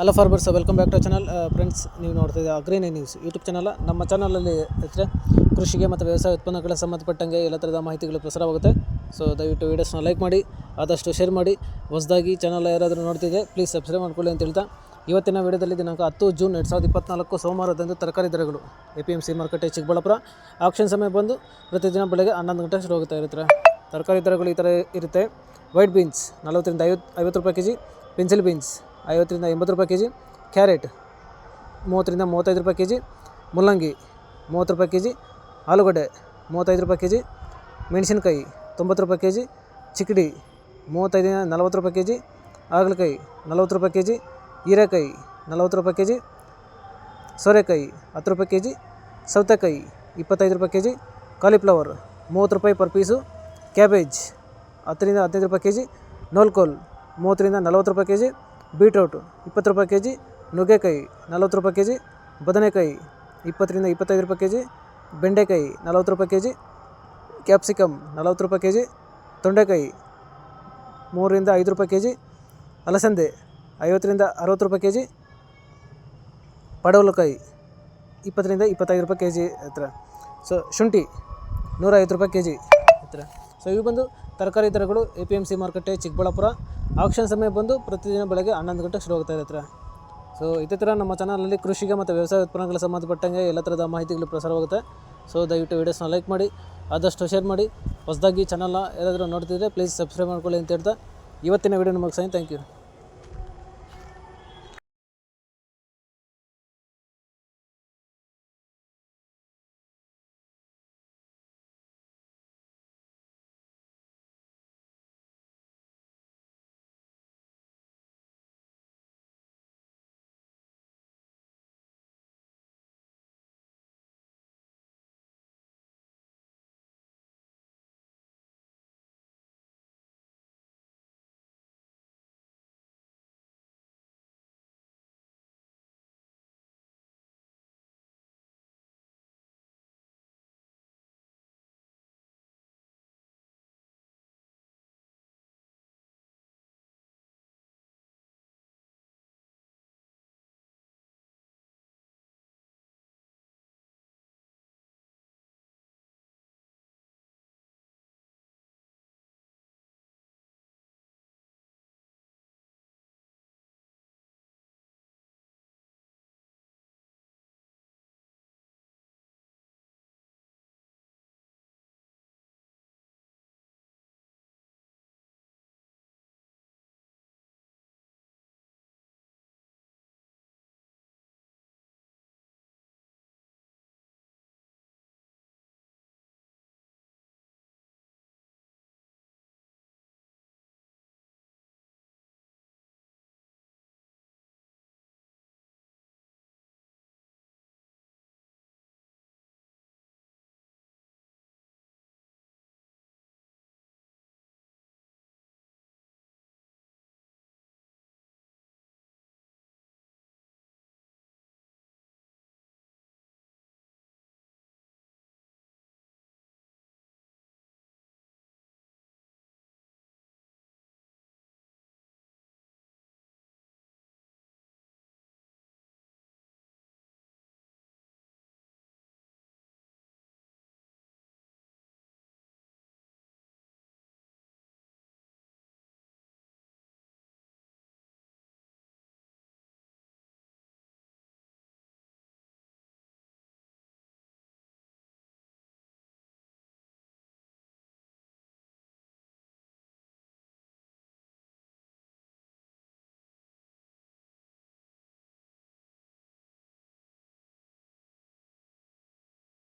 Hello farmers, welcome back to channel. Friends, ನೀವು ನೋಡ್ತಿದ್ದೆ ಅಗ್ರಿನೇ news YouTube channel. ನಮ್ಮ ಚಾನಲಲ್ಲಿ ಇದ್ದರೆ ಕೃಷಿಗೆ ಮತ್ತು ವ್ಯವಸಾಯ ಉತ್ಪನ್ನಗಳ ಸಂಬಂಧಪಟ್ಟಂಗೆ ಎಲ್ಲ ಥರದ ಮಾಹಿತಿಗಳು ಪ್ರಸಾರವಾಗುತ್ತೆ. ಸೊ ದಯವಿಟ್ಟು ವೀಡಿಯೋಸ್ನ ಲೈಕ್ ಮಾಡಿ, ಆದಷ್ಟು ಶೇರ್ ಮಾಡಿ. ಹೊಸದಾಗಿ ಚಾನಲ್ ಯಾರಾದರೂ ನೋಡ್ತಿದ್ದೆ ಪ್ಲೀಸ್ ಸಬ್ಸ್ಕ್ರೈಬ್ ಮಾಡ್ಕೊಳ್ಳಿ ಅಂತ ಹೇಳ್ತಾ, ಇವತ್ತಿನ ವಿಡಿಯೋದಲ್ಲಿ ದಿನಾಂಕ 10 ಜೂನ್ 2024 ಸೋಮವಾರದಂದು ತರಕಾರಿ ದರಗಳು APMC ಮಾರುಕಟ್ಟೆ ಚಿಕ್ಕಬಳ್ಳಾಪುರ. ಆಕ್ಷನ್ ಸಮಯ ಬಂದು ಪ್ರತಿದಿನ ಬೆಳಗ್ಗೆ 11 ಗಂಟೆ ಶುರು ಆಗುತ್ತೆ ಇರುತ್ತೆ. ತರಕಾರಿ ದರಗಳು ಈ ಥರ ಇರುತ್ತೆ. ವೈಟ್ ಬೀನ್ಸ್ 40 ರಿಂದ 50 ರೂಪಾಯಿ ಕೆಜಿ, ಪೆನ್ಸಿಲ್ ಬೀನ್ಸ್ 50 ರಿಂದ 80 ರೂಪಾಯಿ ಕೆಜಿ, ಕ್ಯಾರೆಟ್ 30 ರಿಂದ 35 ರೂಪಾಯಿ ಕೆಜಿ, ಮುಲ್ಲಂಗಿ 30 ರೂಪಾಯಿ ಕೆಜಿ, ಆಲೂಗಡ್ಡೆ 35 ರೂಪಾಯಿ ಕೆಜಿ, ಮೆಣಸಿನಕಾಯಿ 90 ರೂಪಾಯಿ ಕೆಜಿ, ಚಿಕ್ಕಡಿ 35 ರಿಂದ 40 ರೂಪಾಯಿ ಕೆಜಿ, ಹಾಗಲಕಾಯಿ 40 ರೂಪಾಯಿ ಕೆಜಿ, ಹೀರೆಕಾಯಿ 40 ರೂಪಾಯಿ ಕೆಜಿ, ಸೋರೆಕಾಯಿ 10 ರೂಪಾಯಿ ಕೆಜಿ, ಸೌತೆಕಾಯಿ 25 ರೂಪಾಯಿ ಕೆಜಿ, ಕಾಲಿಫ್ಲವರ್ 30 ರೂಪಾಯಿ ಪರ್ ಪೀಸು, ಕ್ಯಾಬೇಜ್ 10 ರಿಂದ 15 ರೂಪಾಯಿ ಕೆಜಿ, ನೋಲ್ಕೋಲ್ 30 ರಿಂದ 40 ರೂಪಾಯಿ ಕೆಜಿ, ಬೀಟ್ರೂಟ್ 20 ರೂಪಾಯಿ ಕೆಜಿ, ನುಗ್ಗೆಕಾಯಿ 40 ರೂಪಾಯಿ ಕೆಜಿ, ಬದನೆಕಾಯಿ 20 ರಿಂದ 25 ರೂಪಾಯಿ ಕೆಜಿ, ಬೆಂಡೆಕಾಯಿ 40 ರೂಪಾಯಿ ಕೆಜಿ, ಕ್ಯಾಪ್ಸಿಕಮ್ 40 ರೂಪಾಯಿ ಕೆಜಿ, ತೊಂಡೆಕಾಯಿ 3 ರಿಂದ 5 ರೂಪಾಯಿ ಕೆಜಿ, ಅಲಸಂದೆ 50 ರಿಂದ 60 ರೂಪಾಯಿ ಕೆಜಿ, ಪಡವಲಕಾಯಿ 20 ರಿಂದ 25 ರೂಪಾಯಿ ಕೆಜಿ ಹತ್ರ. ಸೊ ಶುಂಠಿ 150 ರೂಪಾಯಿ ಕೆಜಿ ಹತ್ರ. ಸೊ ಇವು ಬಂದು ತರಕಾರಿ ದರಗಳು APMC ಮಾರುಕಟ್ಟೆ ಚಿಕ್ಕಬಳ್ಳಾಪುರ. ಆಕ್ಷನ್ ಸಮಯ ಬಂದು ಪ್ರತಿದಿನ ಬೆಳಗ್ಗೆ 11 ಗಂಟೆ ಶುರು ಆಗುತ್ತೆ ಹತ್ರ. ಸೊ ಇದೇ ಥರ ನಮ್ಮ ಚಾನಲಲ್ಲಿ ಕೃಷಿಗೆ ಮತ್ತು ವ್ಯವಸಾಯ ಉತ್ಪನ್ನಗಳ ಸಂಬಂಧಪಟ್ಟಂಗೆ ಎಲ್ಲ ಥರದ ಮಾಹಿತಿಗಳು ಪ್ರಸಾರವಾಗುತ್ತೆ. ಸೊ ದಯವಿಟ್ಟು ವೀಡಿಯೋಸ್ನ ಲೈಕ್ ಮಾಡಿ, ಆದಷ್ಟು ಶೇರ್ ಮಾಡಿ. ಹೊಸದಾಗಿ ಚಾನಲ್ನ ಯಾರಾದರೂ ನೋಡ್ತಿದ್ರೆ ಪ್ಲೀಸ್ ಸಬ್ಸ್ಕ್ರೈಬ್ ಮಾಡ್ಕೊಳ್ಳಿ ಅಂತ ಹೇಳ್ತಾ ಇವತ್ತಿನ ವೀಡಿಯೋನ ಮುಗಿಸ್ತೀನಿ. Thank you.